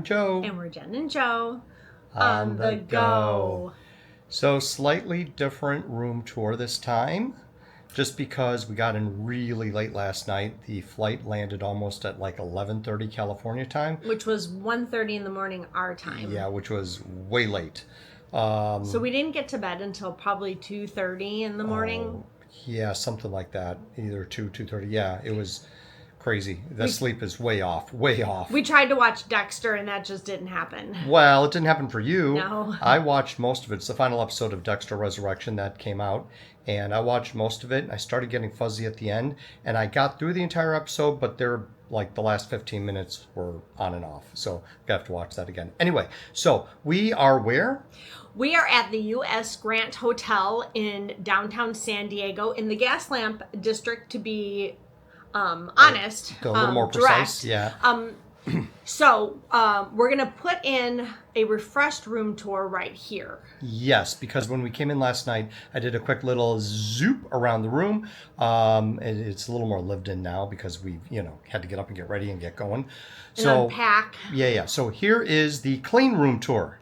I'm Joe. And we're Jen and Joe On the go. So slightly different room tour this time, just because we got in really late last night. The flight landed almost at like 11:30 California time. Which was 1:30 in the morning our time. Yeah, which was way late. So we didn't get to bed until probably 2:30 in the morning. Yeah, something like that. Either 2:30. Yeah, it was crazy. The sleep is way off. We tried to watch Dexter and that just didn't happen. Well, it didn't happen for you. No. I watched most of it. It's the final episode of Dexter Resurrection that came out, and I watched most of it. I started getting fuzzy at the end, and I got through the entire episode, but the last 15 minutes were on and off. So I have to watch that again. Anyway, so we are where? We are at the U.S. Grant Hotel in downtown San Diego in the Gaslamp District, to be honest. A little more precise, yeah. So we're going to put in a refreshed room tour right here. Yes, because when we came in last night, I did a quick little zoop around the room. It's a little more lived in now because we've, had to get up and get ready and get going. And unpack. Yeah. So here is the clean room tour.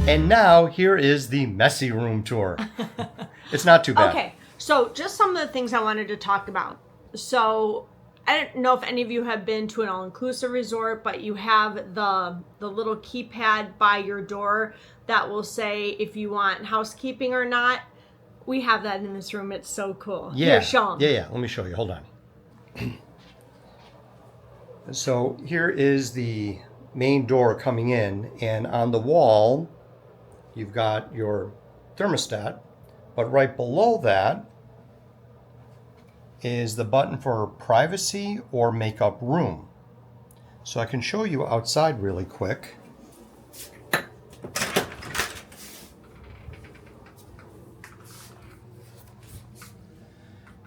And now here is the messy room tour. It's not too bad. Okay, so just some of the things I wanted to talk about. So I don't know if any of you have been to an all-inclusive resort, but you have the little keypad by your door that will say if you want housekeeping or not. We have that in this room. It's so cool. Yeah. Here, show them. Yeah. Let me show you. Hold on. So here is the main door coming in, and on the wall, you've got your thermostat, but right below that is the button for privacy or makeup room. So I can show you outside really quick.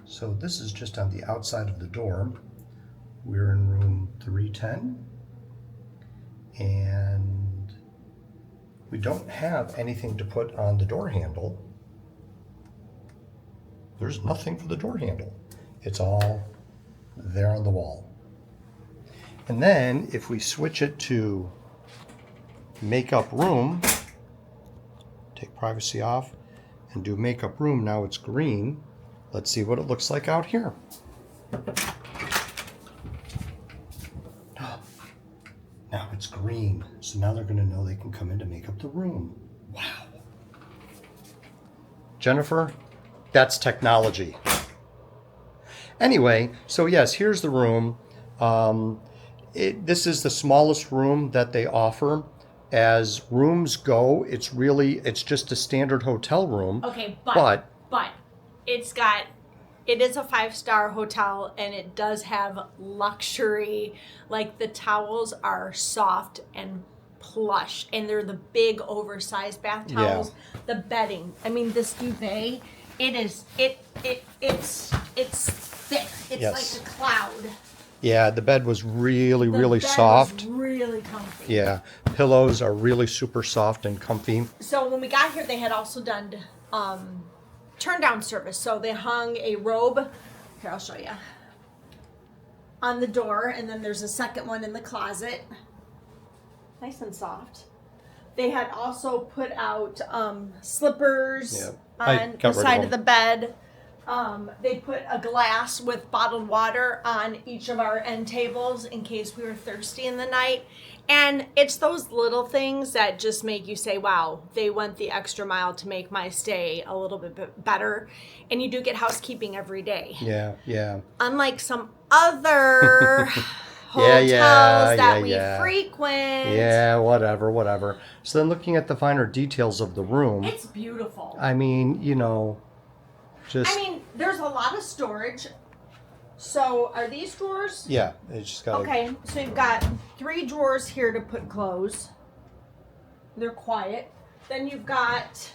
So this is just on the outside of the door. We're in room 310, and we don't have anything to put on the door handle. There's nothing for the door handle. It's all there on the wall. And then if we switch it to makeup room, take privacy off and do makeup room, now it's green. Let's see what it looks like out here. Now it's green, so now they're going to know they can come in to make up the room. Wow. Jennifer, that's technology. Anyway, so yes, here's the room. This is the smallest room that they offer, as rooms go, it's just a standard hotel room. Okay, but it is a 5-star hotel, and it does have luxury. Like, the towels are soft and plush, and they're the big oversized bath towels. Yeah. The bedding, I mean, this duvet, it's thick. It's Yes. like a cloud. Yeah, the bed was really The really bed soft. was really comfy. Yeah, pillows are really super soft and comfy. So when we got here, they had also done turn down service. So they hung a robe. Here, I'll show you. On the door, and then there's a second one in the closet. Nice and soft. They had also put out slippers Yeah, I on got the rid of side them. of the bed. They put a glass with bottled water on each of our end tables in case we were thirsty in the night. And it's those little things that just make you say, wow, they went the extra mile to make my stay a little bit better. And you do get housekeeping every day. Yeah, yeah. Unlike some other hotels that we frequent. Yeah, whatever. So then looking at the finer details of the room, It's beautiful. I mean, There's a lot of storage. So are these drawers? yeah, it's just got Okay, so you've got 3 drawers here to put clothes. They're quiet. Then you've got,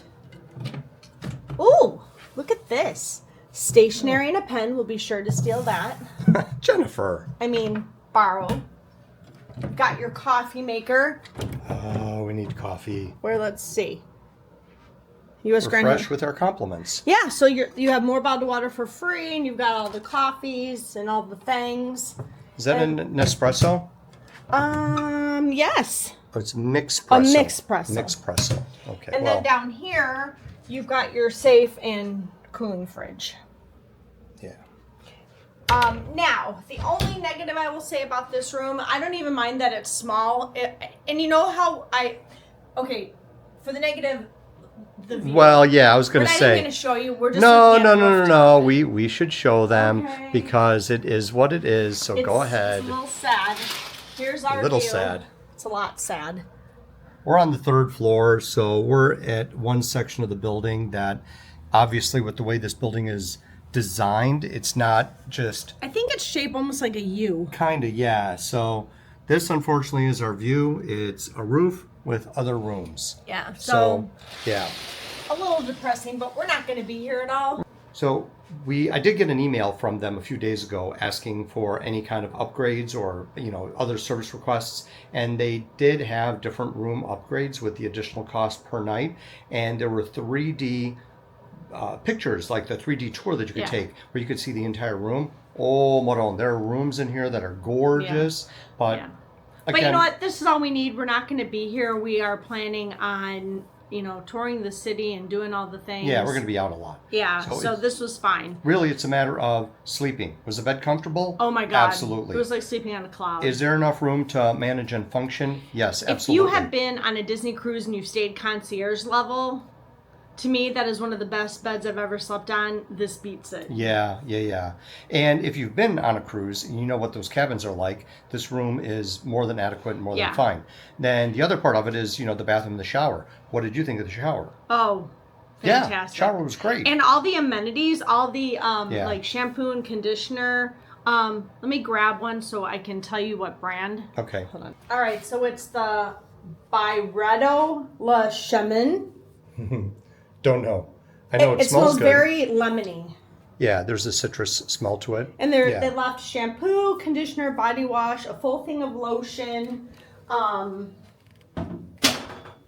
ooh, look at this. Stationery and a pen. We'll be sure to steal that. Jennifer. Borrow. You've got your coffee maker. Oh, we need coffee. Where, let's see. U.S. We're Grand. fresh with our compliments. Yeah, so you have more bottled water for free, and you've got all the coffees and all the things. Is that an Nespresso? Yes. Oh, it's mixed A espresso. mixpresso. Mixpresso. Okay. And well, then down here, you've got your safe and cooling fridge. yeah. Now, the only negative I will say about this room, I don't even mind that it's small. And you know how for the negative, the view. Well, yeah, I was going to We're not say. even going to show you. We're just No. looking at the rooftop. We should show them Okay. because it is what it is. So go ahead. It's a little sad. Here's our A little view. sad. It's a lot sad. We're on the 3rd floor, so we're at one section of the building that obviously with the way this building is designed, it's not just I think it's shaped almost like a U. kind of, yeah. So this unfortunately is our view. It's a roof with other rooms. Yeah. So, yeah. A little depressing, but we're not going to be here at all. So I did get an email from them a few days ago asking for any kind of upgrades or other service requests, and they did have different room upgrades with the additional cost per night, and there were 3D pictures, like the 3D tour that you could take where you could see the entire room. Oh, Moron, there are rooms in here that are gorgeous, but Yeah. again, But you know what? This is all we need. We're not going to be here. We are planning on touring the city and doing all the things. yeah, we're going to be out a lot. Yeah, So so this was fine. Really, it's a matter of sleeping. Was the bed comfortable? Oh my God. Absolutely. It was like sleeping on a cloud. Is there enough room to manage and function? Yes, If absolutely. you have been on a Disney cruise and you've stayed concierge level, to me, that is one of the best beds I've ever slept on. This beats it. Yeah. And if you've been on a cruise and you know what those cabins are like, this room is more than adequate and more than fine. Then the other part of it is, the bathroom and the shower. What did you think of the shower? Oh, Yeah, fantastic. shower was great. And all the amenities, all the like shampoo and conditioner. Let me grab one so I can tell you what brand. Okay. Hold on. All right, so it's the Byredo La Chemin. Don't know. I know it smells good. very lemony. Yeah, there's a citrus smell to it. And they left shampoo, conditioner, body wash, a full thing of lotion. I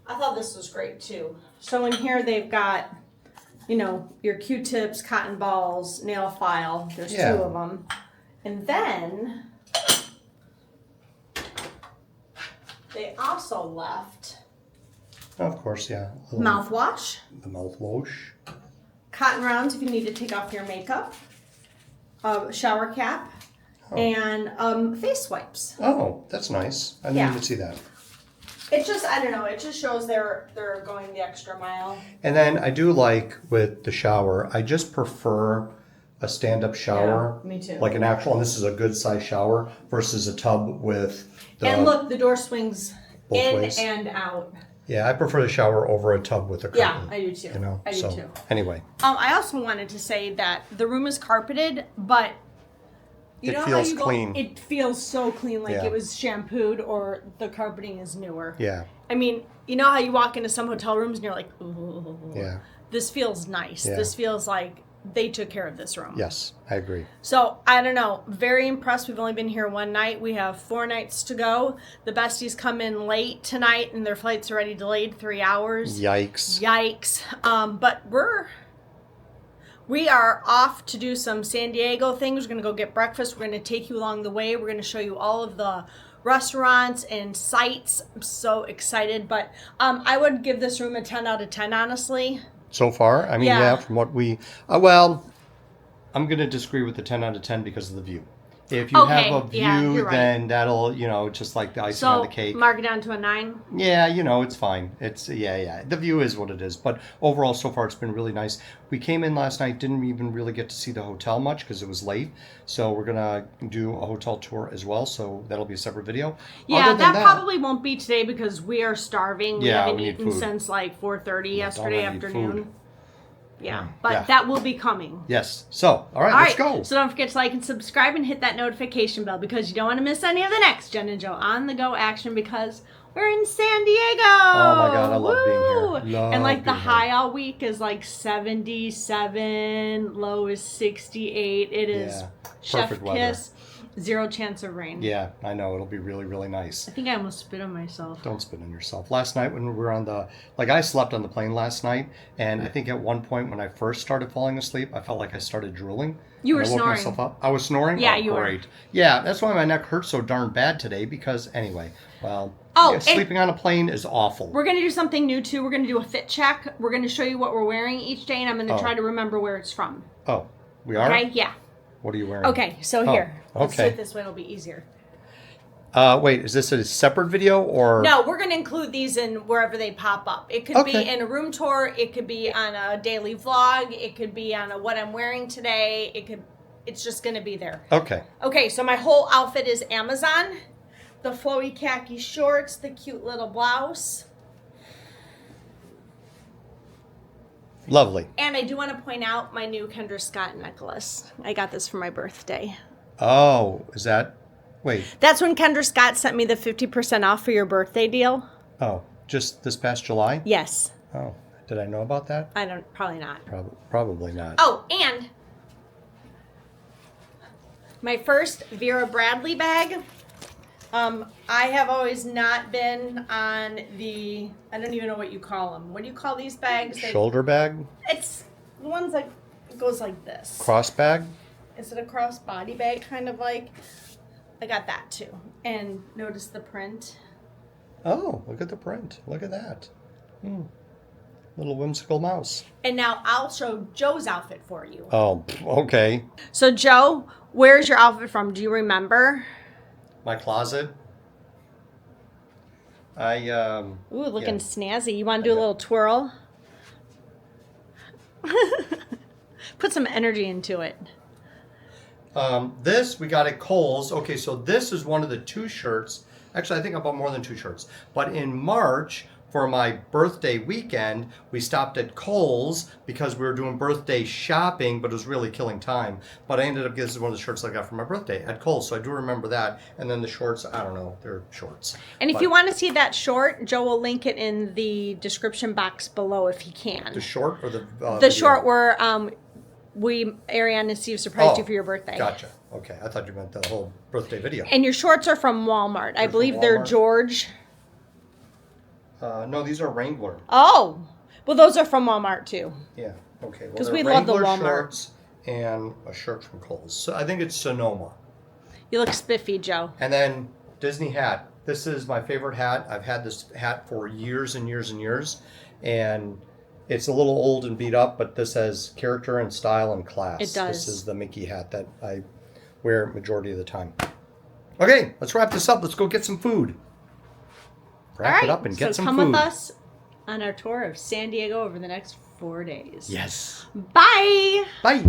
thought this was great too. So in here they've got, your Q-tips, cotton balls, nail file. There's 2 of them. And then they also left Of course, yeah. mouthwash, The mouthwash. cotton rounds if you need to take off your makeup, a shower cap, and face wipes. Oh, that's nice. I didn't even see that. It just, I don't know, it just shows they're going the extra mile. And then I do like with the shower, I just prefer a stand-up shower. Yeah, me too. Like an actual, and this is a good size shower versus a tub with the... And look, the door swings both in ways. and out. Yeah, I prefer the shower over a tub with a curtain. Yeah, I do too. You know, I do too. Anyway. I also wanted to say that the room is carpeted, but you know feels how you clean. It feels so clean, like Yeah. it was shampooed or the carpeting is newer. Yeah. I mean, you know how you walk into some hotel rooms and you're like, ooh. Yeah. This feels nice. Yeah. This feels like they took care of this room. Yes, I agree. So, I don't know. Very impressed. We've only been here one night. We have 4 nights to go. The besties come in late tonight and their flight's already delayed 3 hours. Yikes. Yikes. But we are off to do some San Diego things. We're going to go get breakfast. We're going to take you along the way. We're going to show you all of the restaurants and sites. I'm so excited. But I would give this room a 10 out of 10, honestly. So far? I mean, Yeah. from what we... well, I'm going to disagree with the 10 out of 10 because of the view. If you have a view, yeah, you're right. then that'll, just like the icing on the cake. So, mark it down to a 9? Yeah, it's fine. Yeah. The view is what it is. But overall, so far, it's been really nice. We came in last night, didn't even really get to see the hotel much because it was late. So we're going to do a hotel tour as well. So that'll be a separate video. Yeah, that probably won't be today because we are starving. Yeah, we haven't we need eaten food. since like 4:30 yesterday I need afternoon. food. Yeah, but Yeah. that will be coming. Yes. So, all right, let's go. So don't forget to like and subscribe and hit that notification bell because you don't want to miss any of the next Jen and Joe on the go action because we're in San Diego. Oh my God, I love being here. And like the being here. high all week is like 77, low is 68. It is Yeah, chef perfect weather. kiss, 0 chance of rain. Yeah, I know. It'll be really, really nice. I think I almost spit on myself. Don't spit on yourself. Last night when we were on I slept on the plane last night, and I think at one point when I first started falling asleep, I felt like I started drooling. You were and I woke snoring. myself up. I was snoring? Yeah, Oh, you were. great. Yeah, that's why my neck hurts so darn bad today because, anyway, well, Oh, sleeping on a plane is awful. We're going to do something new too. We're going to do a fit check. We're going to show you what we're wearing each day, and I'm going to try to remember where it's from. Oh, we are? Okay, yeah. What are you wearing? Okay, so here. Let's do okay. it this way. It'll be easier. Wait, is this a separate video or? No, we're going to include these in wherever they pop up. It could be Okay. in a room tour. It could be on a daily vlog. It could be on a what I'm wearing today. It's just going to be there. Okay. Okay, so my whole outfit is Amazon. The flowy khaki shorts, the cute little blouse. Lovely. And I do want to point out my new Kendra Scott necklace. I got this for my birthday. Oh, is that? Wait. That's when Kendra Scott sent me the 50% off for your birthday deal. Oh, just this past July? Yes. Oh, did I know about that? Probably not. Probably not. Oh, and my first Vera Bradley bag. I have always not been on the, I don't even know what you call them. What do you call these bags? Shoulder bag? It's the ones that goes like this. Cross bag? Is it a cross body bag kind of like? I got that too. And notice the print. Oh, look at the print. Look at that. Little whimsical mouse. And now I'll show Joe's outfit for you. Oh, okay. So Joe, where's your outfit from? Do you remember? My closet. Ooh, looking yeah. snazzy. You want to do a little twirl? Put some energy into it. This we got at Kohl's. Okay, so this is one of the 2 shirts. Actually, I think I bought more than 2 shirts. But in March, for my birthday weekend, we stopped at Kohl's because we were doing birthday shopping, but it was really killing time. But I ended up getting this is one of the shirts I got for my birthday at Kohl's, so I do remember that. And then the shorts, I don't know, they're shorts. And if you want to see that short, Joe will link it in the description box below if he can. The short or the the short where Ariane and Steve surprised you for your birthday. Gotcha. Okay, I thought you meant the whole birthday video. And your shorts are from Walmart. I believe they're Walmart? George. No, these are Wrangler. Oh, well, those are from Walmart too. Yeah. Okay. Well, 'Cause they're we love the Wrangler Walmart. shorts and a shirt from Kohl's. So I think it's Sonoma. You look spiffy, Joe. And then Disney hat. This is my favorite hat. I've had this hat for years and years and years, and it's a little old and beat up, but this has character and style and class. It does. This is the Mickey hat that I wear majority of the time. Okay, let's wrap this up. Let's go get some food. Wrap it up and get some food. So come with us on our tour of San Diego over the next 4 days. Yes. Bye. Bye.